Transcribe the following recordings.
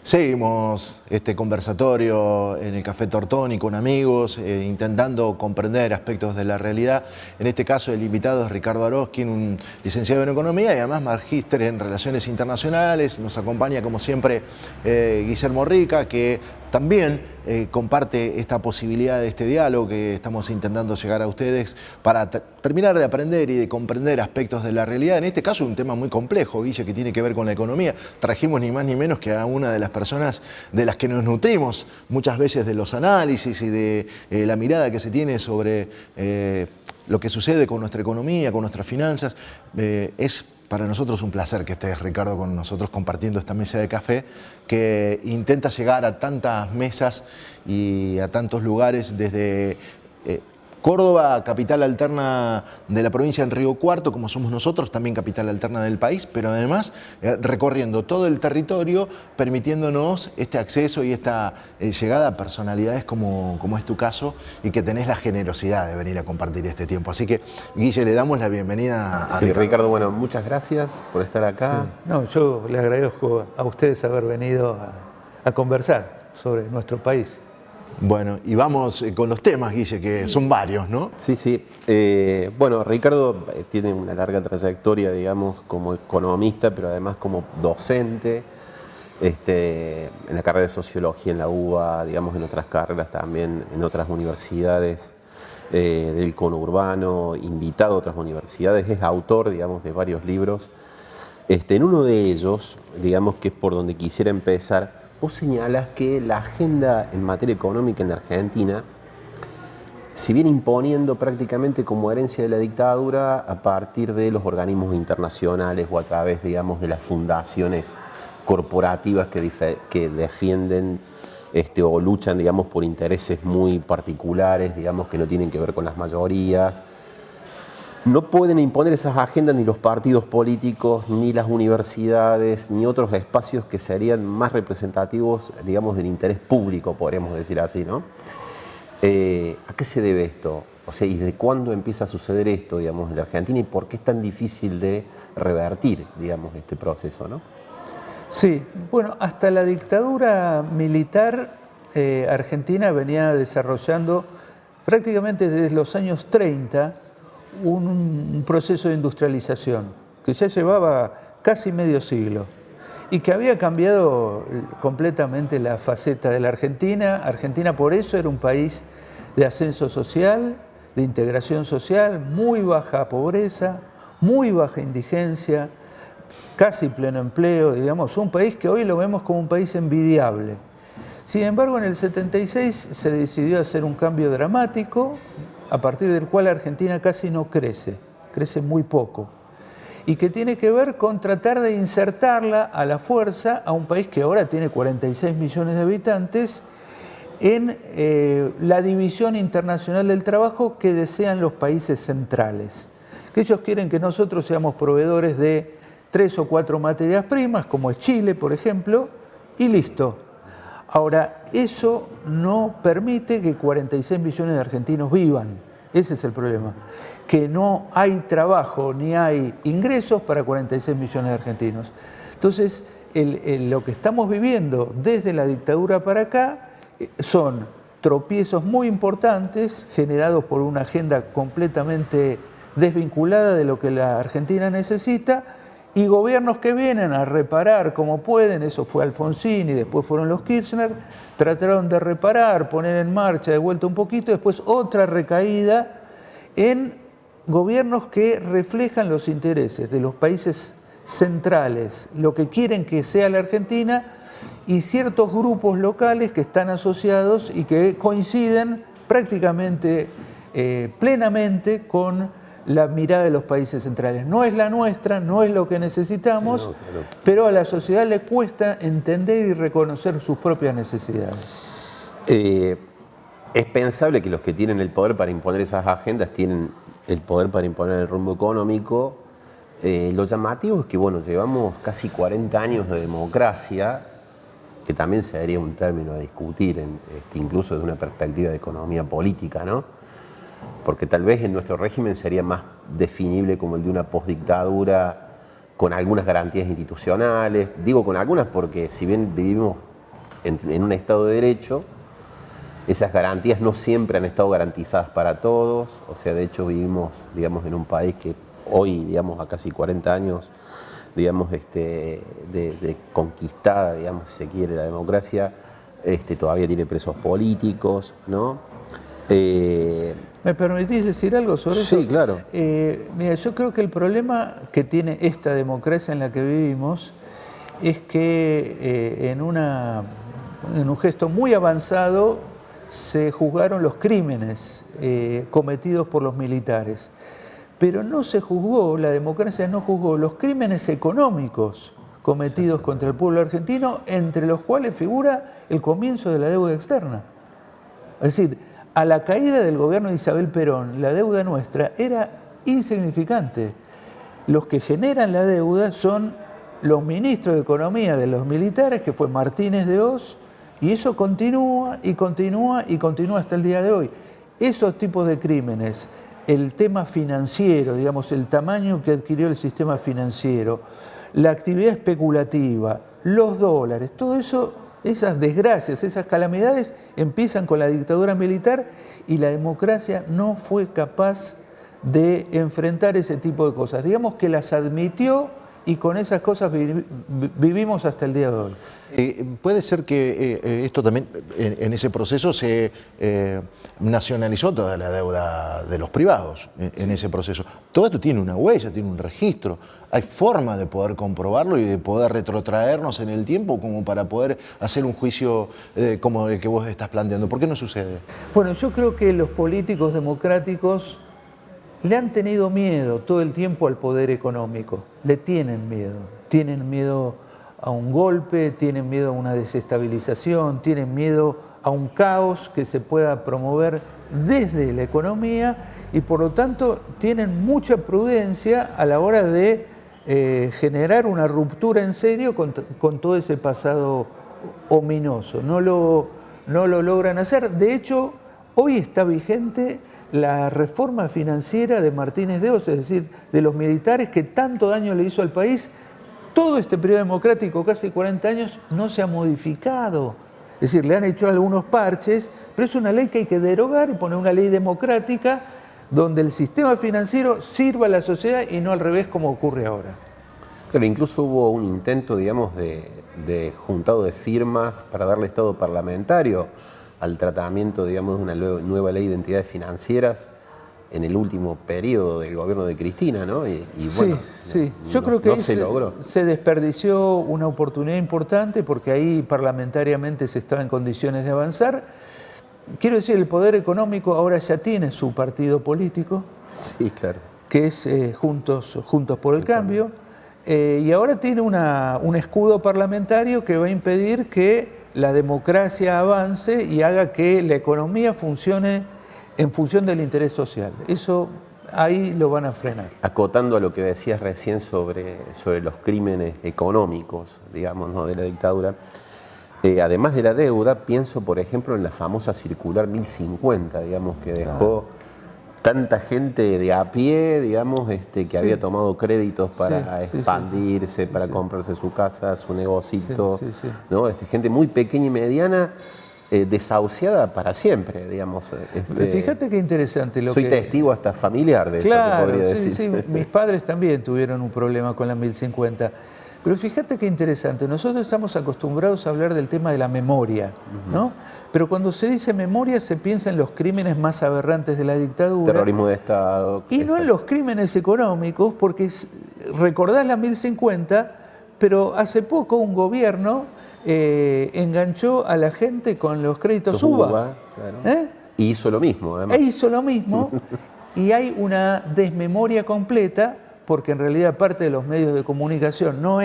Seguimos este conversatorio en el Café Tortoni con amigos, intentando comprender aspectos de la realidad. En este caso el invitado es Ricardo Aroskin, un licenciado en Economía y además magíster en Relaciones Internacionales. Nos acompaña como siempre Guillermo Rica, que también comparte esta posibilidad de este diálogo que estamos intentando llegar a ustedes para terminar de aprender y de comprender aspectos de la realidad. En este caso un tema muy complejo, Guille, que tiene que ver con la economía. Trajimos ni más ni menos que a una de las personas de las que nos nutrimos muchas veces de los análisis y de la mirada que se tiene sobre lo que sucede con nuestra economía, con nuestras finanzas. Es para nosotros un placer que estés, Ricardo, con nosotros compartiendo esta mesa de café que intenta llegar a tantas mesas y a tantos lugares desde Córdoba, capital alterna de la provincia de Río Cuarto, como somos nosotros, también capital alterna del país, pero además recorriendo todo el territorio, permitiéndonos este acceso y esta llegada a personalidades como es tu caso y que tenés la generosidad de venir a compartir este tiempo. Así que, Guille, le damos la bienvenida a Ricardo, bueno, muchas gracias por estar acá. Sí. No, yo les agradezco a ustedes haber venido a conversar sobre nuestro país. Bueno, y vamos con los temas, Guille, que son varios, ¿no? Sí. Bueno, Ricardo tiene una larga trayectoria, digamos, como economista, pero además como docente, en la carrera de Sociología en la UBA, digamos, en otras carreras también, en otras universidades del conurbano, invitado a otras universidades, es autor, digamos, de varios libros. En uno de ellos, digamos, que es por donde quisiera empezar, vos señalás que la agenda en materia económica en la Argentina se viene imponiendo prácticamente como herencia de la dictadura a partir de los organismos internacionales o a través, digamos, de las fundaciones corporativas que defienden o luchan, digamos, por intereses muy particulares, digamos, que no tienen que ver con las mayorías. No pueden imponer esas agendas ni los partidos políticos, ni las universidades, ni otros espacios que serían más representativos, digamos, del interés público, podríamos decir así, ¿no? ¿A qué se debe esto? O sea, ¿y desde cuándo empieza a suceder esto, digamos, en la Argentina y por qué es tan difícil de revertir, digamos, este proceso, ¿no? Sí, bueno, hasta la dictadura militar, Argentina venía desarrollando prácticamente desde los años 30 un proceso de industrialización que ya llevaba casi medio siglo y que había cambiado completamente la faceta de la Argentina. Argentina por eso era un país de ascenso social, de integración social, muy baja pobreza, muy baja indigencia, casi pleno empleo, digamos, un país que hoy lo vemos como un país envidiable. Sin embargo, en el 76 se decidió hacer un cambio dramático, a partir del cual Argentina casi no crece, crece muy poco, y que tiene que ver con tratar de insertarla a la fuerza a un país que ahora tiene 46 millones de habitantes en la división internacional del trabajo que desean los países centrales, que ellos quieren que nosotros seamos proveedores de 3 o 4 materias primas, como es Chile, por ejemplo, y listo. Ahora, eso no permite que 46 millones de argentinos vivan. Ese es el problema. Que no hay trabajo ni hay ingresos para 46 millones de argentinos. Entonces, lo que estamos viviendo desde la dictadura para acá son tropiezos muy importantes generados por una agenda completamente desvinculada de lo que la Argentina necesita, y gobiernos que vienen a reparar como pueden. Eso fue Alfonsín y después fueron los Kirchner, trataron de reparar, poner en marcha de vuelta un poquito, después otra recaída en gobiernos que reflejan los intereses de los países centrales, lo que quieren que sea la Argentina, y ciertos grupos locales que están asociados y que coinciden prácticamente plenamente con la mirada de los países centrales. No es la nuestra, no es lo que necesitamos, sí, no, claro. Pero a la sociedad le cuesta entender y reconocer sus propias necesidades. Es pensable que los que tienen el poder para imponer esas agendas tienen el poder para imponer el rumbo económico. Lo llamativo es que, bueno, llevamos casi 40 años de democracia, que también sería un término a discutir, incluso desde una perspectiva de economía política, ¿no? Porque tal vez en nuestro régimen sería más definible como el de una postdictadura con algunas garantías institucionales. Digo con algunas porque si bien vivimos en un Estado de Derecho, esas garantías no siempre han estado garantizadas para todos. O sea, de hecho vivimos, digamos, en un país que hoy, digamos, a casi 40 años, digamos, de conquistada, digamos, si se quiere, la democracia, todavía tiene presos políticos, ¿no? ¿Me permitís decir algo sobre eso? Sí, claro. Mira, yo creo que el problema que tiene esta democracia en la que vivimos es que en un gesto muy avanzado se juzgaron los crímenes cometidos por los militares. Pero no se juzgó, la democracia no juzgó los crímenes económicos cometidos contra el pueblo argentino, entre los cuales figura el comienzo de la deuda externa. Es decir, a la caída del gobierno de Isabel Perón, la deuda nuestra era insignificante. Los que generan la deuda son los ministros de Economía de los militares, que fue Martínez de Oz, y eso continúa y continúa y continúa hasta el día de hoy. Esos tipos de crímenes, el tema financiero, digamos, el tamaño que adquirió el sistema financiero, la actividad especulativa, los dólares, todo eso, esas desgracias, esas calamidades empiezan con la dictadura militar y la democracia no fue capaz de enfrentar ese tipo de cosas. Digamos que las admitió y con esas cosas vivimos hasta el día de hoy. Puede ser que esto también, en ese proceso se nacionalizó toda la deuda de los privados, en ese proceso. Todo esto tiene una huella, tiene un registro. Hay forma de poder comprobarlo y de poder retrotraernos en el tiempo como para poder hacer un juicio como el que vos estás planteando. ¿Por qué no sucede? Bueno, yo creo que los políticos democráticos le han tenido miedo todo el tiempo al poder económico, le tienen miedo a un golpe, tienen miedo a una desestabilización, tienen miedo a un caos que se pueda promover desde la economía y por lo tanto tienen mucha prudencia a la hora de generar una ruptura en serio con todo ese pasado ominoso. No lo logran hacer. De hecho, hoy está vigente la reforma financiera de Martínez de Oz, es decir, de los militares que tanto daño le hizo al país. Todo este periodo democrático, casi 40 años, no se ha modificado. Es decir, le han hecho algunos parches, pero es una ley que hay que derogar y poner una ley democrática donde el sistema financiero sirva a la sociedad y no al revés como ocurre ahora. Pero incluso hubo un intento, digamos, de juntado de firmas para darle estado parlamentario al tratamiento, digamos, de una nueva ley de entidades financieras en el último periodo del gobierno de Cristina, ¿no? Y bueno, sí. Yo creo que no se logró. Se desperdició una oportunidad importante porque ahí parlamentariamente se estaba en condiciones de avanzar. Quiero decir, el poder económico ahora ya tiene su partido político, sí, claro, que es Juntos por el Cambio, y ahora tiene un escudo parlamentario que va a impedir que la democracia avance y haga que la economía funcione en función del interés social. Eso ahí lo van a frenar. Acotando a lo que decías recién sobre los crímenes económicos, digamos, ¿no?, de la dictadura, además de la deuda, pienso, por ejemplo, en la famosa circular 1050, digamos, que dejó tanta gente de a pie, digamos, que había tomado créditos para expandirse, para comprarse su casa, su negocito, ¿no? Gente muy pequeña y mediana, desahuciada para siempre, digamos. Fíjate qué interesante lo soy testigo hasta familiar de eso, te podría decir. Sí, mis padres también tuvieron un problema con la 1050. Pero fíjate qué interesante, nosotros estamos acostumbrados a hablar del tema de la memoria, ¿no? Pero cuando se dice memoria se piensa en los crímenes más aberrantes de la dictadura. Terrorismo de Estado. Y no en los crímenes económicos, porque recordás la 1050, pero hace poco un gobierno enganchó a la gente con los créditos UBA. Claro. Y hizo lo mismo, además. Hizo lo mismo y hay una desmemoria completa, porque en realidad parte de los medios de comunicación, no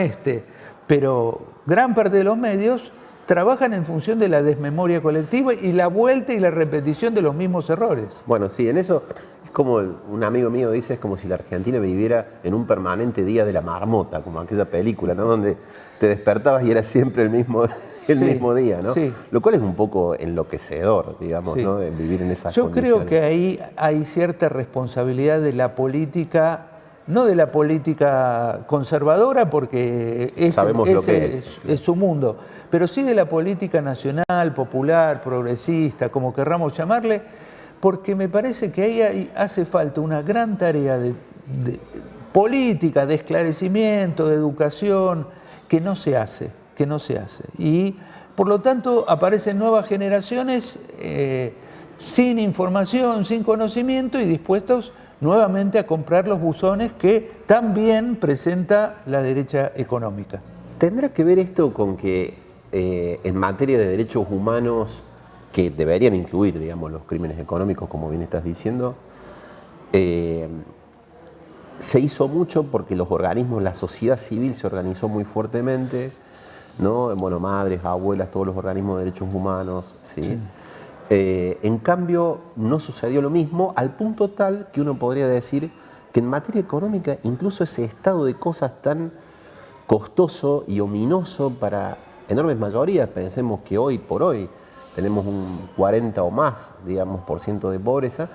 pero gran parte de los medios trabajan en función de la desmemoria colectiva y la vuelta y la repetición de los mismos errores. Bueno, sí, en eso es como un amigo mío dice, es como si la Argentina viviera en un permanente día de la marmota, como aquella película, ¿no?, donde te despertabas y era siempre el mismo día, ¿no? Sí. Lo cual es un poco enloquecedor, digamos, ¿no?, de vivir en esas condiciones. Yo creo que ahí hay cierta responsabilidad de la política no de la política conservadora, porque Sabemos lo que es su mundo, pero sí de la política nacional, popular, progresista, como querramos llamarle, porque me parece que ahí hace falta una gran tarea de política, de esclarecimiento, de educación, que no se hace. Y por lo tanto aparecen nuevas generaciones sin información, sin conocimiento y dispuestos nuevamente a comprar los buzones que también presenta la derecha económica. ¿Tendrá que ver esto con que en materia de derechos humanos, que deberían incluir, digamos, los crímenes económicos, como bien estás diciendo, se hizo mucho porque los organismos, la sociedad civil se organizó muy fuertemente, ¿no? Bueno, madres, abuelas, todos los organismos de derechos humanos, ¿sí? Sí. En cambio, no sucedió lo mismo, al punto tal que uno podría decir que en materia económica, incluso ese estado de cosas tan costoso y ominoso para enormes mayorías, pensemos que hoy por hoy tenemos un 40 o más, digamos, % de pobreza,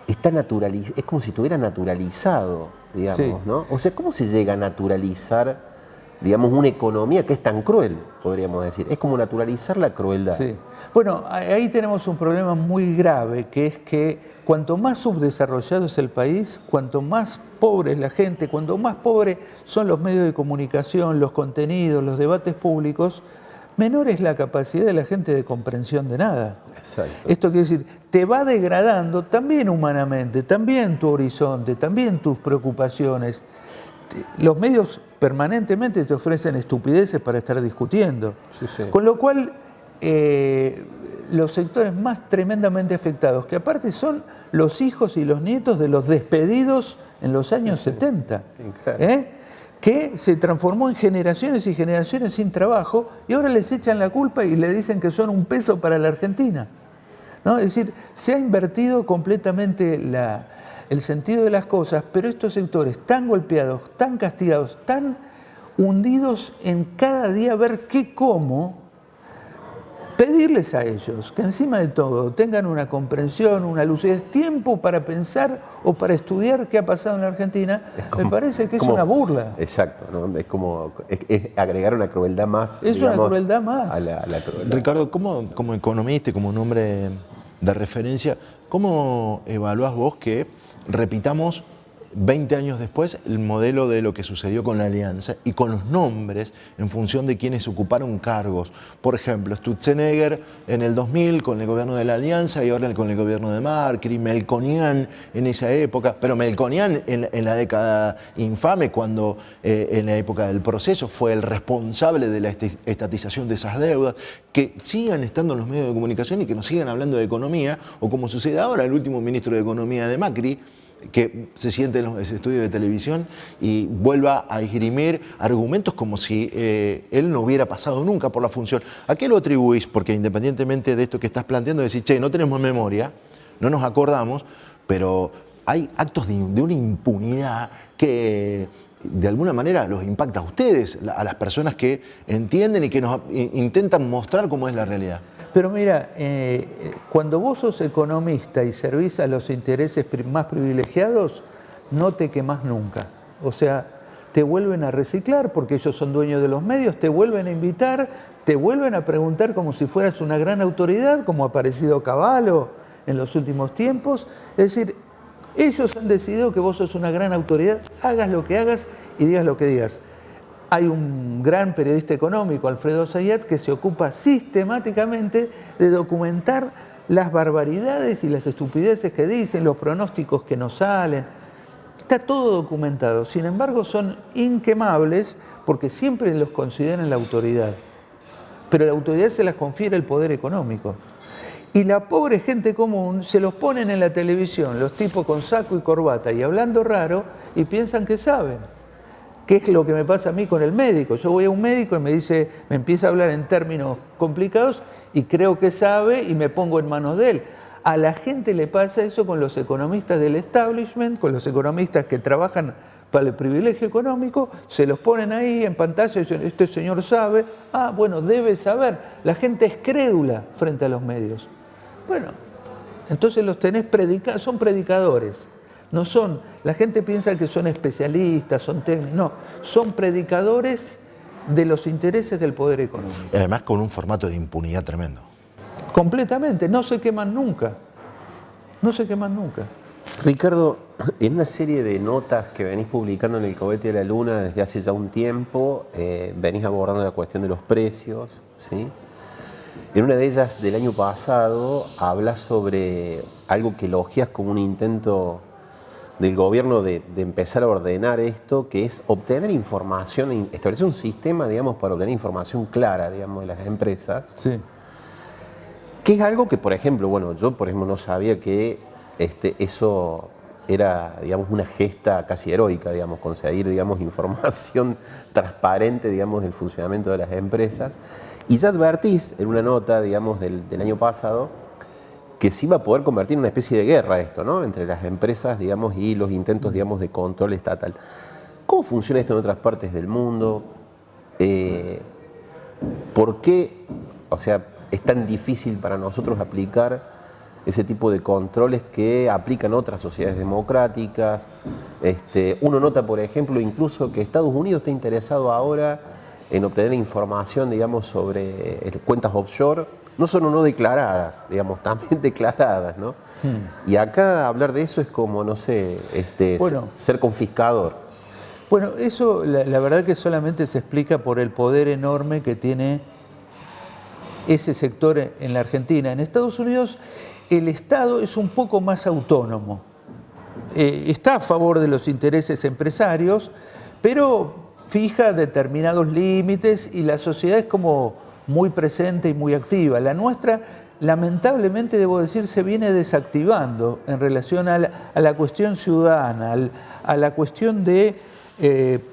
está es como si estuviera naturalizado, digamos, sí. ¿No? O sea, ¿cómo se llega a naturalizar, digamos, una economía que es tan cruel, podríamos decir? Es como naturalizar la crueldad. Sí. Bueno, ahí tenemos un problema muy grave, que es que cuanto más subdesarrollado es el país, cuanto más pobre es la gente, cuanto más pobre son los medios de comunicación, los contenidos, los debates públicos, menor es la capacidad de la gente de comprensión de nada. Exacto. Esto quiere decir, te va degradando también humanamente, también tu horizonte, también tus preocupaciones. Los medios permanentemente te ofrecen estupideces para estar discutiendo. Sí, sí. Con lo cual, los sectores más tremendamente afectados, que aparte son los hijos y los nietos de los despedidos en los años 70, sí, claro. Que se transformó en generaciones y generaciones sin trabajo y ahora les echan la culpa y le dicen que son un peso para la Argentina, ¿no? Es decir, se ha invertido completamente el sentido de las cosas, pero estos sectores tan golpeados, tan castigados, tan hundidos en cada día ver qué como, pedirles a ellos que encima de todo tengan una comprensión, una lucidez, tiempo para pensar o para estudiar qué ha pasado en la Argentina, me parece que es una burla. Exacto, ¿no? Es como es agregar una crueldad más. Es digamos, una crueldad más. A la crueldad. Ricardo, como economista y como un hombre de referencia, ¿cómo evaluás vos que repitamos 20 años después el modelo de lo que sucedió con la Alianza y con los nombres en función de quienes ocuparon cargos? Por ejemplo, Sturzenegger en el 2000 con el gobierno de la Alianza y ahora con el gobierno de Macri, Melconian en esa época, pero Melconian en la década infame, cuando en la época del proceso fue el responsable de la estatización de esas deudas, que sigan estando en los medios de comunicación y que nos sigan hablando de economía, o como sucede ahora, el último ministro de Economía de Macri, que se siente en los estudios de televisión y vuelva a esgrimir argumentos como si él no hubiera pasado nunca por la función. ¿A qué lo atribuís? Porque independientemente de esto que estás planteando, decís, che, no tenemos memoria, no nos acordamos, pero hay actos de una impunidad que de alguna manera los impacta a ustedes, a las personas que entienden y que nos intentan mostrar cómo es la realidad. Pero mira, cuando vos sos economista y servís a los intereses más privilegiados, no te quemás nunca. O sea, te vuelven a reciclar porque ellos son dueños de los medios, te vuelven a invitar, te vuelven a preguntar como si fueras una gran autoridad, como ha aparecido Cavallo en los últimos tiempos. Es decir, ellos han decidido que vos sos una gran autoridad, hagas lo que hagas y digas lo que digas. Hay un gran periodista económico, Alfredo Zayat, que se ocupa sistemáticamente de documentar las barbaridades y las estupideces que dicen, los pronósticos que nos salen. Está todo documentado. Sin embargo, son inquemables porque siempre los consideran la autoridad. Pero la autoridad se las confiere el poder económico. Y la pobre gente común se los ponen en la televisión, los tipos con saco y corbata y hablando raro, y piensan que saben. ¿Qué es lo que me pasa a mí con el médico? Yo voy a un médico y me empieza a hablar en términos complicados y creo que sabe y me pongo en manos de él. A la gente le pasa eso con los economistas del establishment, con los economistas que trabajan para el privilegio económico, se los ponen ahí en pantalla y dicen, este señor sabe, bueno, debe saber. La gente es crédula frente a los medios. Bueno, entonces los tenés son predicadores. No son, la gente piensa que son especialistas, son técnicos, no, son predicadores de los intereses del poder económico. Y además con un formato de impunidad tremendo. Completamente, no se queman nunca, no se queman nunca. Ricardo, en una serie de notas que venís publicando en el Cohete de la Luna desde hace ya un tiempo, venís abordando la cuestión de los precios, ¿sí? En una de ellas del año pasado hablas sobre algo que elogias como un intento del gobierno de empezar a ordenar esto, que es obtener información, establecer un sistema, digamos, para obtener información clara, digamos, de las empresas. Sí. Que es algo que, por ejemplo, bueno, yo, por ejemplo, no sabía que eso era, digamos, una gesta casi heroica, digamos, conseguir, digamos, información transparente, digamos, del funcionamiento de las empresas. Y ya advertís en una nota, digamos, del año pasado, que se iba a poder convertir en una especie de guerra esto, ¿no? Entre las empresas, digamos, y los intentos, digamos, de control estatal. ¿Cómo funciona esto en otras partes del mundo? ¿Por qué, o sea, es tan difícil para nosotros aplicar ese tipo de controles que aplican otras sociedades democráticas? Uno nota, por ejemplo, incluso que Estados Unidos está interesado ahora en obtener información, digamos, sobre cuentas offshore, no solo no declaradas, digamos, también declaradas, ¿no? Y acá hablar de eso es como, no sé, Bueno, ser confiscador. Bueno, eso la verdad que solamente se explica por el poder enorme que tiene ese sector en la Argentina. En Estados Unidos el Estado es un poco más autónomo. Está a favor de los intereses empresarios, pero fija determinados límites y la sociedad es como muy presente y muy activa. La nuestra, lamentablemente, debo decir, se viene desactivando en relación a la cuestión ciudadana, a la cuestión de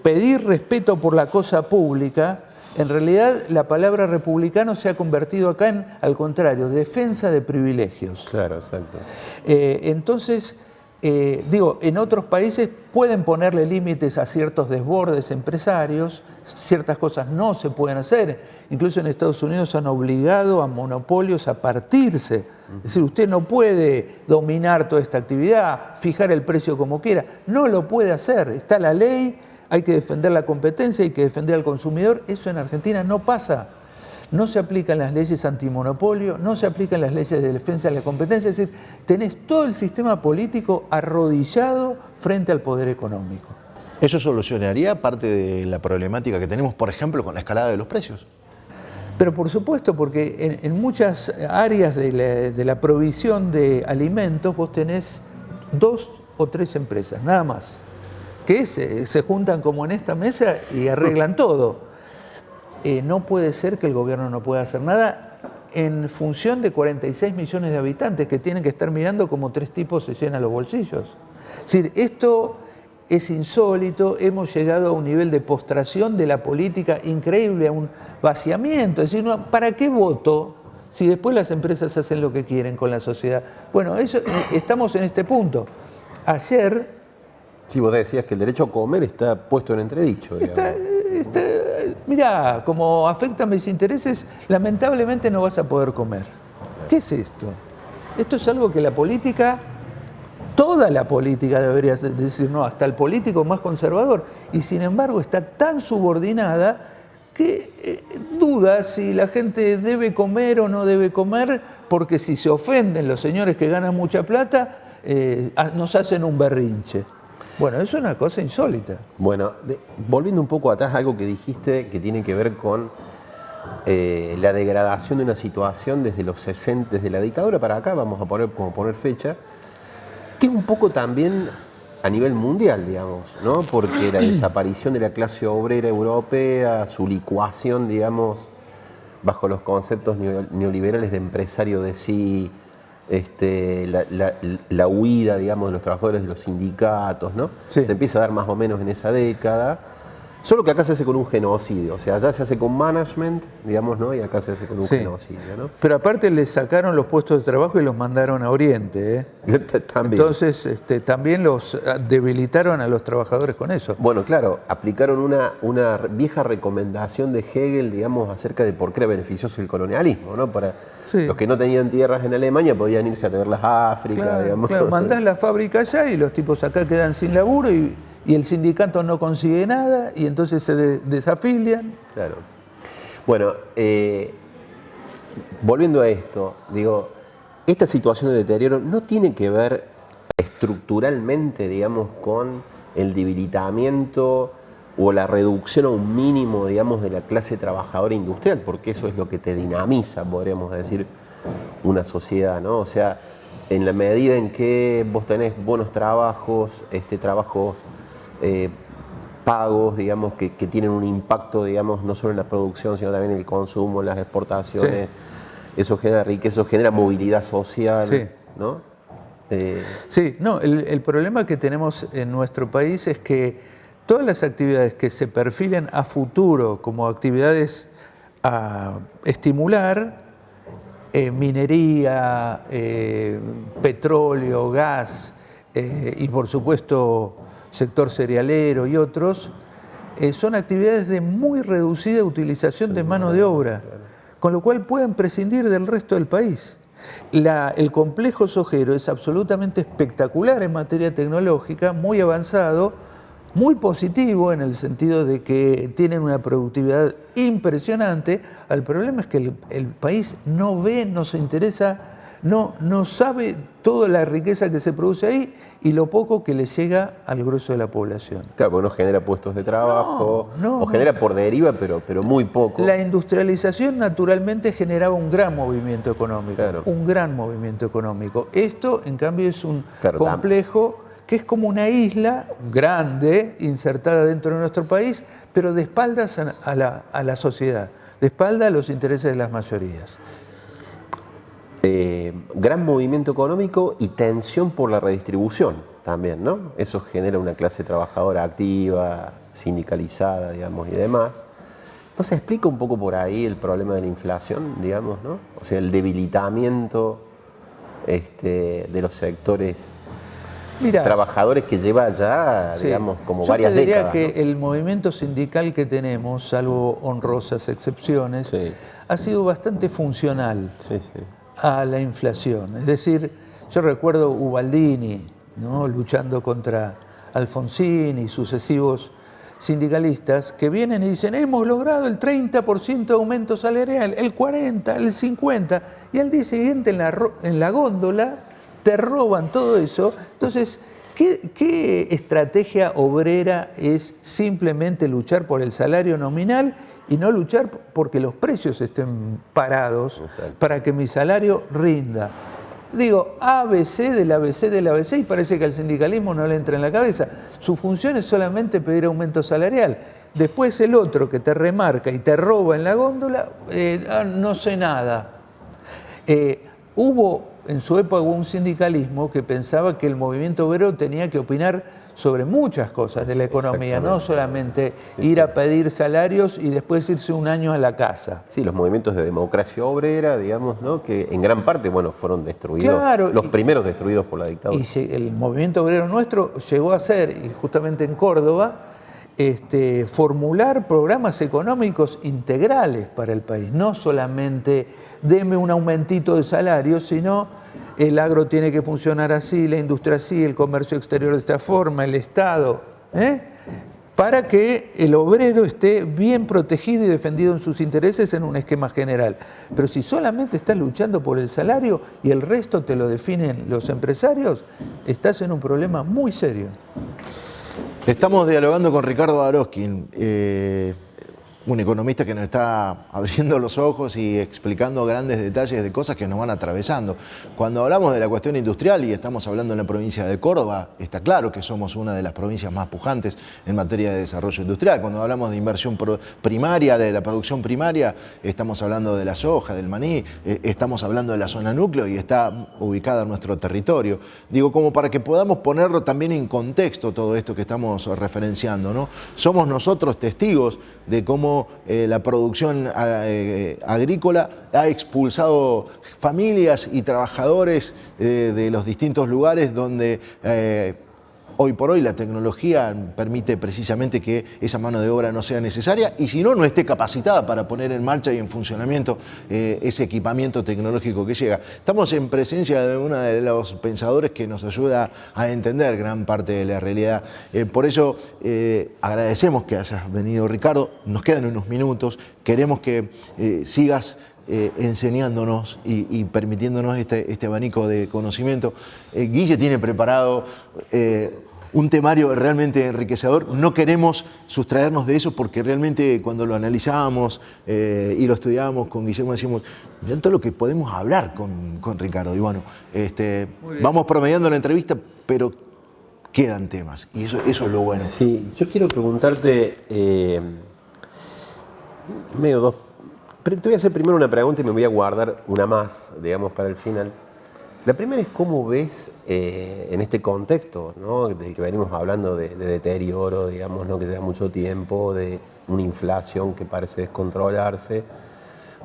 pedir respeto por la cosa pública. En realidad, la palabra republicano se ha convertido acá en, al contrario, defensa de privilegios. Claro, exacto. Entonces, digo, en otros países pueden ponerle límites a ciertos desbordes empresarios, ciertas cosas no se pueden hacer. Incluso en Estados Unidos han obligado a monopolios a partirse. Es decir, usted no puede dominar toda esta actividad, fijar el precio como quiera. No lo puede hacer. Está la ley, hay que defender la competencia, hay que defender al consumidor. Eso en Argentina no pasa. No se aplican las leyes antimonopolio, no se aplican las leyes de defensa de la competencia. Es decir, tenés todo el sistema político arrodillado frente al poder económico. ¿Eso solucionaría parte de la problemática que tenemos, por ejemplo, con la escalada de los precios? Pero por supuesto, porque en muchas áreas de la provisión de alimentos vos tenés 2 o 3 empresas, nada más, que se juntan como en esta mesa y arreglan todo. No puede ser que el gobierno no pueda hacer nada en función de 46 millones de habitantes que tienen que estar mirando cómo 3 tipos se llenan los bolsillos. Es decir, esto es insólito, hemos llegado a un nivel de postración de la política increíble, a un vaciamiento. Es decir, ¿para qué voto si después las empresas hacen lo que quieren con la sociedad? Bueno, eso, estamos en este punto. Ayer... Sí, vos decías que el derecho a comer está puesto en entredicho. Mirá, como afectan mis intereses, lamentablemente no vas a poder comer. ¿Qué es esto? Esto es algo que la política, toda la política debería decir, no, hasta el político más conservador, y sin embargo está tan subordinada que duda si la gente debe comer o no debe comer, porque si se ofenden los señores que ganan mucha plata, nos hacen un berrinche. Bueno, eso es una cosa insólita. Bueno, volviendo un poco atrás, algo que dijiste que tiene que ver con la degradación de una situación desde los 60, desde la dictadura para acá, vamos a poner fecha, que es un poco también a nivel mundial, digamos, ¿no? Porque la desaparición de la clase obrera europea, su licuación, digamos, bajo los conceptos neoliberales de empresario de sí, la huida, digamos, de los trabajadores de los sindicatos, ¿no? Sí. Se empieza a dar más o menos en esa década. Solo que acá se hace con un genocidio, o sea, allá se hace con management, digamos, ¿no? Y acá se hace con un genocidio, ¿no? Pero aparte les sacaron los puestos de trabajo y los mandaron a Oriente, ¿eh? También. Entonces también los debilitaron a los trabajadores con eso. Bueno, claro, aplicaron una vieja recomendación de Hegel, digamos, acerca de por qué era beneficioso el colonialismo, ¿no? Para los que no tenían tierras en Alemania podían irse a tenerlas a África, Claro, digamos. claro, mandás la fábrica allá y los tipos acá quedan sin laburo y el sindicato no consigue nada y entonces se desafilian. Claro. Bueno, volviendo a esto, digo, esta situación de deterioro no tiene que ver estructuralmente, digamos, con el debilitamiento o la reducción a un mínimo, digamos, de la clase trabajadora industrial, porque eso es lo que te dinamiza, podríamos decir, una sociedad, ¿no? O sea, en la medida en que vos tenés buenos trabajos, trabajos pagos, digamos, que tienen un impacto, digamos, no solo en la producción, sino también en el consumo, en las exportaciones, eso genera riqueza, eso genera movilidad social, ¿no? Sí, no, el problema que tenemos en nuestro país es que todas las actividades que se perfilen a futuro como actividades a estimular, minería, petróleo, gas y por supuesto sector cerealero y otros, son actividades de muy reducida utilización de mano de obra, con lo cual pueden prescindir del resto del país. El complejo sojero es absolutamente espectacular en materia tecnológica, muy avanzado, muy positivo en el sentido de que tienen una productividad impresionante. El problema es que el país no ve, no se interesa, no sabe toda la riqueza que se produce ahí y lo poco que le llega al grueso de la población. Claro, porque no genera puestos de trabajo, o genera por deriva, pero muy poco. La industrialización naturalmente generaba un gran movimiento económico, un gran movimiento económico. Esto, en cambio, es un complejo que es como una isla grande, insertada dentro de nuestro país, pero de espaldas a la sociedad, de espaldas a los intereses de las mayorías. Gran movimiento económico y tensión por la redistribución también, ¿no? Eso genera una clase trabajadora activa, sindicalizada, digamos, y demás. ¿No se explica un poco por ahí el problema de la inflación, digamos, ¿no? O sea, el debilitamiento de los sectores trabajadores que lleva ya, digamos, como varias décadas. Yo te diría que el movimiento sindical que tenemos, salvo honrosas excepciones, ha sido bastante funcional a la inflación. Es decir, yo recuerdo Ubaldini, ¿no?, luchando contra Alfonsín y sucesivos sindicalistas que vienen y dicen: hemos logrado el 30% de aumento salarial, el 40%, el 50%, y al día siguiente en la góndola te roban todo eso. Entonces, ¿qué estrategia obrera es simplemente luchar por el salario nominal y no luchar porque los precios estén parados para que mi salario rinda? Digo, ABC del ABC del ABC, y parece que al sindicalismo no le entra en la cabeza. Su función es solamente pedir aumento salarial. Después el otro que te remarca y te roba en la góndola, no sé nada. Hubo en su época un sindicalismo que pensaba que el movimiento obrero tenía que opinar sobre muchas cosas de la economía, no solamente ir a pedir salarios y después irse un año a la casa. Sí, los movimientos de democracia obrera, digamos, ¿no?, que en gran parte, bueno, fueron destruidos, los primeros destruidos por la dictadura. Y el movimiento obrero nuestro llegó a ser, y justamente en Córdoba, formular programas económicos integrales para el país, no solamente deme un aumentito de salario, sino el agro tiene que funcionar así, la industria así, el comercio exterior de esta forma, el Estado, para que el obrero esté bien protegido y defendido en sus intereses en un esquema general. Pero si solamente estás luchando por el salario y el resto te lo definen los empresarios, estás en un problema muy serio. Estamos dialogando con Ricardo Aroskin, un economista que nos está abriendo los ojos y explicando grandes detalles de cosas que nos van atravesando. Cuando hablamos de la cuestión industrial y estamos hablando en la provincia de Córdoba, está claro que somos una de las provincias más pujantes en materia de desarrollo industrial. Cuando hablamos de inversión primaria, de la producción primaria, estamos hablando de la soja, del maní, estamos hablando de la zona núcleo y está ubicada en nuestro territorio. Digo, como para que podamos ponerlo también en contexto todo esto que estamos referenciando, ¿no? Somos nosotros testigos de cómo la producción agrícola ha expulsado familias y trabajadores de los distintos lugares donde hoy por hoy la tecnología permite precisamente que esa mano de obra no sea necesaria y si no, no esté capacitada para poner en marcha y en funcionamiento ese equipamiento tecnológico que llega. Estamos en presencia de uno de los pensadores que nos ayuda a entender gran parte de la realidad. Por eso agradecemos que hayas venido, Ricardo. Nos quedan unos minutos. Queremos que sigas enseñándonos y permitiéndonos este abanico de conocimiento. Guille tiene preparado un temario realmente enriquecedor. No queremos sustraernos de eso porque realmente cuando lo analizamos y lo estudiamos con Guillermo decimos, mirá todo lo que podemos hablar con Ricardo. Y bueno, vamos promediando la entrevista, pero quedan temas y eso es lo bueno. Sí, yo quiero preguntarte medio dos. Pero te voy a hacer primero una pregunta y me voy a guardar una más, digamos, para el final. La primera es cómo ves en este contexto, ¿no?, del que venimos hablando de deterioro, digamos, ¿no?, que lleva mucho tiempo, de una inflación que parece descontrolarse.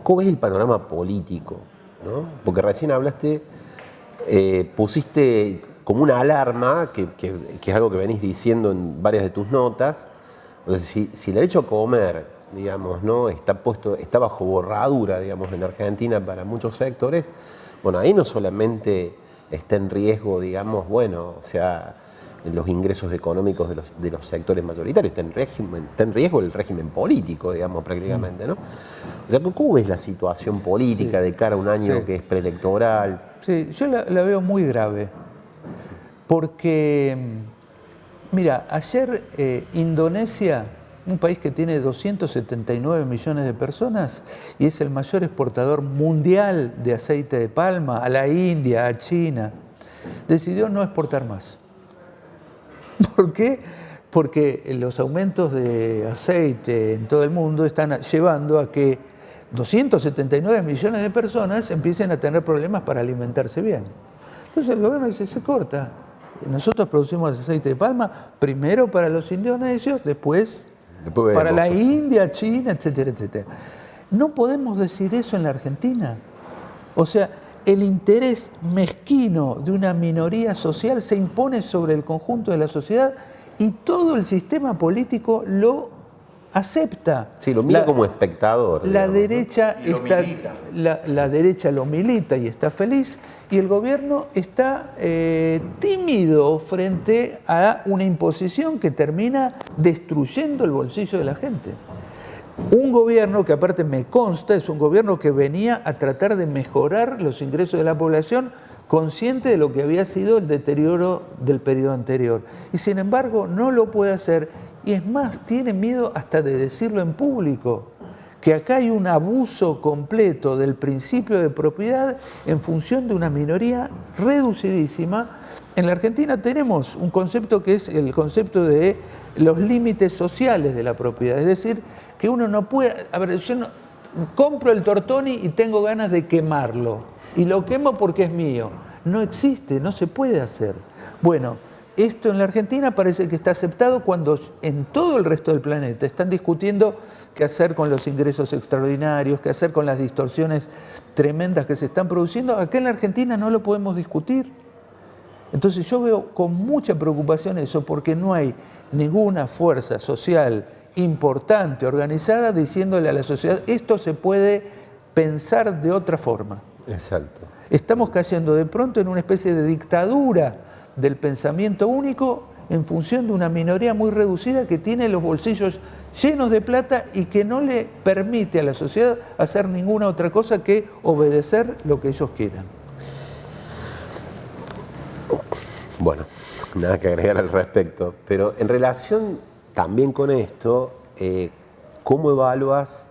¿Cómo ves el panorama político, ¿no? Porque recién hablaste, pusiste como una alarma, que es algo que venís diciendo en varias de tus notas. O sea, si el derecho a comer, digamos, ¿no?, está bajo borradura, digamos, en Argentina para muchos sectores, bueno, ahí no solamente está en riesgo, digamos, bueno, o sea, los ingresos económicos de los sectores mayoritarios, está en riesgo el régimen político, digamos, prácticamente, ¿no? O sea, ¿cómo ves la situación política de cara a un año que es preelectoral? Sí, yo la veo muy grave, porque, mira, ayer Indonesia, un país que tiene 279 millones de personas y es el mayor exportador mundial de aceite de palma a la India, a China, decidió no exportar más. ¿Por qué? Porque los aumentos de aceite en todo el mundo están llevando a que 279 millones de personas empiecen a tener problemas para alimentarse bien. Entonces el gobierno dice, se corta. Nosotros producimos aceite de palma primero para los indonesios, después para la India, China, etcétera, etcétera. No podemos decir eso en la Argentina. O sea, el interés mezquino de una minoría social se impone sobre el conjunto de la sociedad y todo el sistema político lo acepta. Sí, lo mira como espectador. La derecha la derecha lo milita y está feliz, y el gobierno está tímido frente a una imposición que termina destruyendo el bolsillo de la gente. Un gobierno que aparte me consta es un gobierno que venía a tratar de mejorar los ingresos de la población, consciente de lo que había sido el deterioro del periodo anterior. Y sin embargo no lo puede hacer, y es más, tiene miedo hasta de decirlo en público, que acá hay un abuso completo del principio de propiedad en función de una minoría reducidísima. En la Argentina tenemos un concepto que es el concepto de los límites sociales de la propiedad, es decir, que uno no puede, a ver, yo no, compro el Tortoni y tengo ganas de quemarlo, y lo quemo porque es mío. No existe, no se puede hacer. Bueno, esto en la Argentina parece que está aceptado cuando en todo el resto del planeta están discutiendo qué hacer con los ingresos extraordinarios, qué hacer con las distorsiones tremendas que se están produciendo. Acá en la Argentina no lo podemos discutir. Entonces yo veo con mucha preocupación eso, porque no hay ninguna fuerza social importante, organizada, diciéndole a la sociedad, esto se puede pensar de otra forma. Exacto. Estamos cayendo de pronto en una especie de dictadura del pensamiento único en función de una minoría muy reducida que tiene los bolsillos llenos de plata y que no le permite a la sociedad hacer ninguna otra cosa que obedecer lo que ellos quieran. Bueno, nada que agregar al respecto, pero en relación también con esto, ¿cómo evalúas,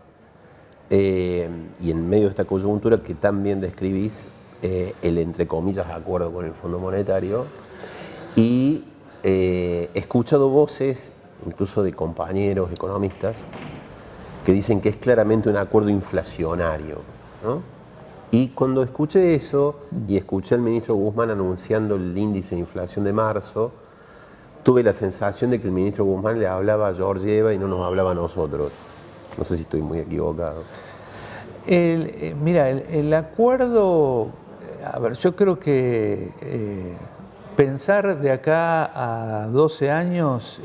y en medio de esta coyuntura que tan bien describís, el, entre comillas, acuerdo con el Fondo Monetario? Y he escuchado voces, incluso de compañeros economistas, que dicen que es claramente un acuerdo inflacionario, ¿no? Y cuando escuché eso, y escuché al ministro Guzmán anunciando el índice de inflación de marzo, tuve la sensación de que el ministro Guzmán le hablaba a Georgieva y no nos hablaba a nosotros. No sé si estoy muy equivocado. Mira, el acuerdo, a ver, yo creo que pensar de acá a 12 años,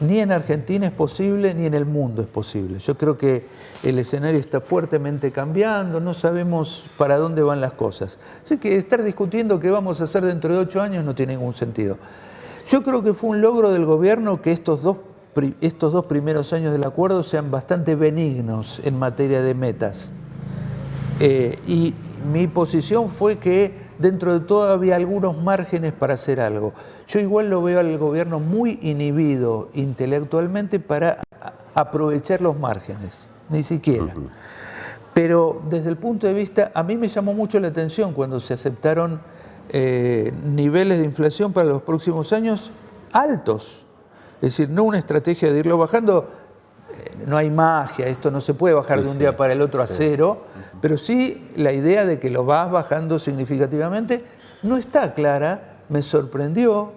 ni en Argentina es posible, ni en el mundo es posible. Yo creo que el escenario está fuertemente cambiando, no sabemos para dónde van las cosas. Así que estar discutiendo qué vamos a hacer dentro de 8 años no tiene ningún sentido. Yo creo que fue un logro del gobierno que estos dos primeros años del acuerdo sean bastante benignos en materia de metas. Y mi posición fue que dentro de todo había algunos márgenes para hacer algo. Yo igual lo veo al gobierno muy inhibido intelectualmente para aprovechar los márgenes, ni siquiera. Pero desde el punto de vista, a mí me llamó mucho la atención cuando se aceptaron niveles de inflación para los próximos años altos. Es decir, no una estrategia de irlo bajando, no hay magia, esto no se puede bajar de un día para el otro a cero, pero sí la idea de que lo vas bajando significativamente no está clara, me sorprendió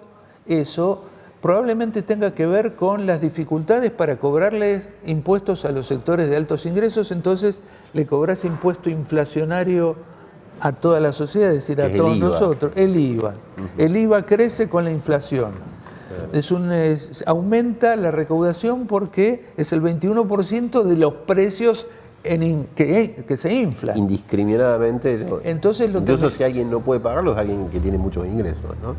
eso, probablemente tenga que ver con las dificultades para cobrarles impuestos a los sectores de altos ingresos, entonces le cobras impuesto inflacionario a toda la sociedad, es decir, a todos nosotros, el IVA. El IVA crece con la inflación. Aumenta la recaudación porque es el 21% de los precios que se inflan. Indiscriminadamente. Entonces, incluso si alguien no puede pagarlo, es alguien que tiene muchos ingresos, ¿no?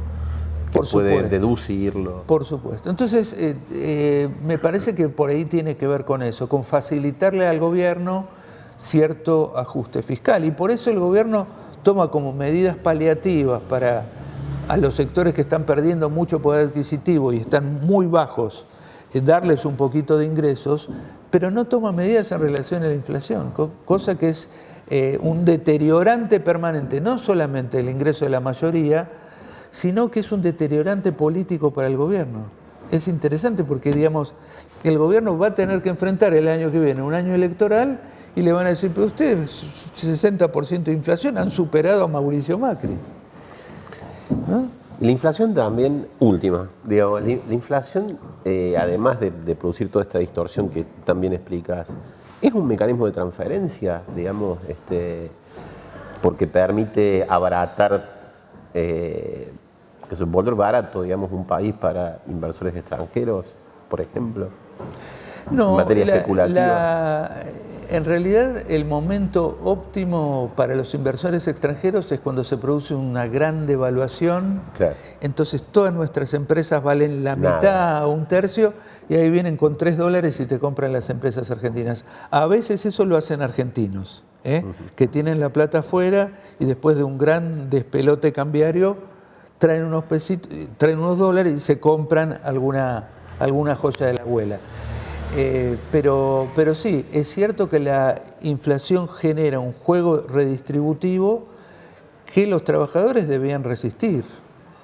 Que puede deducirlo. Por supuesto. Entonces, me parece que por ahí tiene que ver con eso, con facilitarle al gobierno cierto ajuste fiscal. Y por eso el gobierno toma como medidas paliativas para a los sectores que están perdiendo mucho poder adquisitivo y están muy bajos, darles un poquito de ingresos, pero no toma medidas en relación a la inflación, cosa que es un deteriorante permanente, no solamente del ingreso de la mayoría, sino que es un deteriorante político para el gobierno. Es interesante porque, digamos, el gobierno va a tener que enfrentar el año que viene un año electoral y le van a decir, pero ustedes, 60% de inflación, han superado a Mauricio Macri. ¿No? La inflación también, última, digamos, la inflación, además de producir toda esta distorsión que también explicas, es un mecanismo de transferencia, digamos, porque permite abaratar, que es un volver barato, digamos, un país para inversores extranjeros, por ejemplo, no, en materia especulativa. En realidad, el momento óptimo para los inversores extranjeros es cuando se produce una gran devaluación. Claro. Entonces, todas nuestras empresas valen la mitad o un tercio y ahí vienen con $3 y te compran las empresas argentinas. A veces eso lo hacen argentinos, que tienen la plata afuera y después de un gran despelote cambiario traen unos pesitos, traen unos dólares y se compran alguna joya de la abuela. Pero sí, es cierto que la inflación genera un juego redistributivo que los trabajadores debían resistir,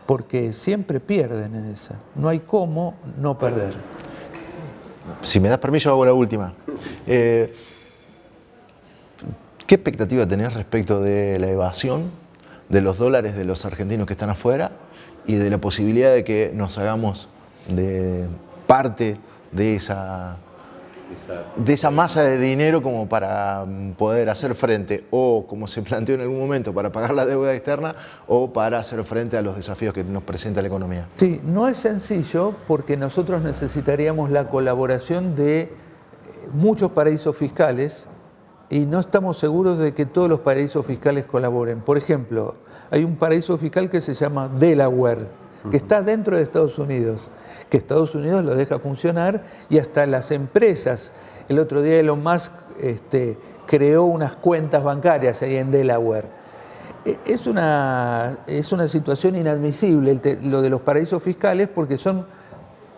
porque siempre pierden en esa. No hay cómo no perder. Si me das permiso, hago la última. ¿Qué expectativa tenés respecto de la evasión de los dólares de los argentinos que están afuera y de la posibilidad de que nos hagamos de parte de esa masa de dinero como para poder hacer frente, o como se planteó en algún momento, para pagar la deuda externa o para hacer frente a los desafíos que nos presenta la economía? Sí, no es sencillo porque nosotros necesitaríamos la colaboración de muchos paraísos fiscales y no estamos seguros de que todos los paraísos fiscales colaboren. Por ejemplo, hay un paraíso fiscal que se llama Delaware, que está dentro de Estados Unidos, que Estados Unidos lo deja funcionar y hasta las empresas. El otro día Elon Musk creó unas cuentas bancarias ahí en Delaware. Es una situación inadmisible lo de los paraísos fiscales porque son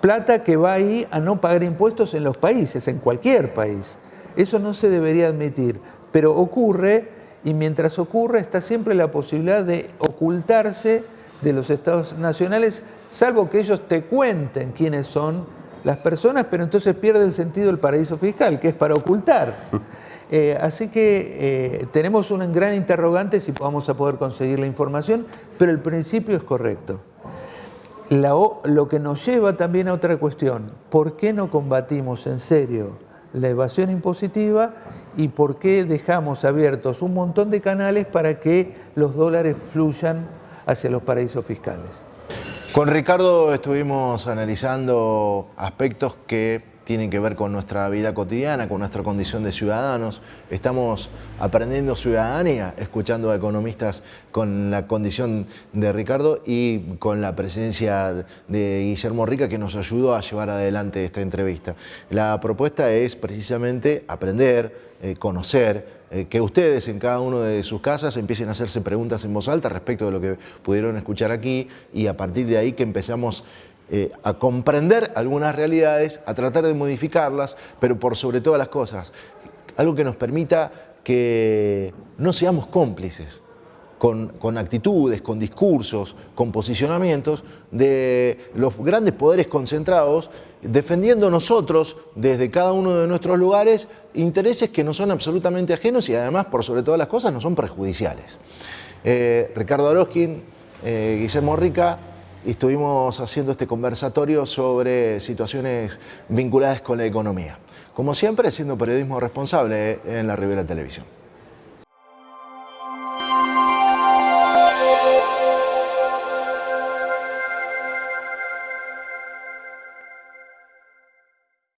plata que va ahí a no pagar impuestos en los países, en cualquier país. Eso no se debería admitir, pero ocurre, y mientras ocurre está siempre la posibilidad de ocultarse de los estados nacionales, salvo que ellos te cuenten quiénes son las personas, pero entonces pierde el sentido el paraíso fiscal, que es para ocultar. Así que tenemos un gran interrogante si vamos a poder conseguir la información, pero el principio es correcto. Lo que nos lleva también a otra cuestión: ¿por qué no combatimos en serio la evasión impositiva y por qué dejamos abiertos un montón de canales para que los dólares fluyan hacia los paraísos fiscales? Con Ricardo estuvimos analizando aspectos que tienen que ver con nuestra vida cotidiana, con nuestra condición de ciudadanos. Estamos aprendiendo ciudadanía, escuchando a economistas con la condición de Ricardo y con la presencia de Guillermo Rica, que nos ayudó a llevar adelante esta entrevista. La propuesta es precisamente aprender, conocer, que ustedes en cada uno de sus casas empiecen a hacerse preguntas en voz alta respecto de lo que pudieron escuchar aquí, y a partir de ahí que empezamos a comprender algunas realidades, a tratar de modificarlas, pero por sobre todas las cosas, algo que nos permita que no seamos cómplices con actitudes, con discursos, con posicionamientos de los grandes poderes concentrados, defendiendo nosotros desde cada uno de nuestros lugares intereses que no son absolutamente ajenos y además, por sobre todas las cosas, no son perjudiciales. Ricardo Aroskín, Guillermo Rica, estuvimos haciendo este conversatorio sobre situaciones vinculadas con la economía. Como siempre, haciendo periodismo responsable en La Ribera Televisión.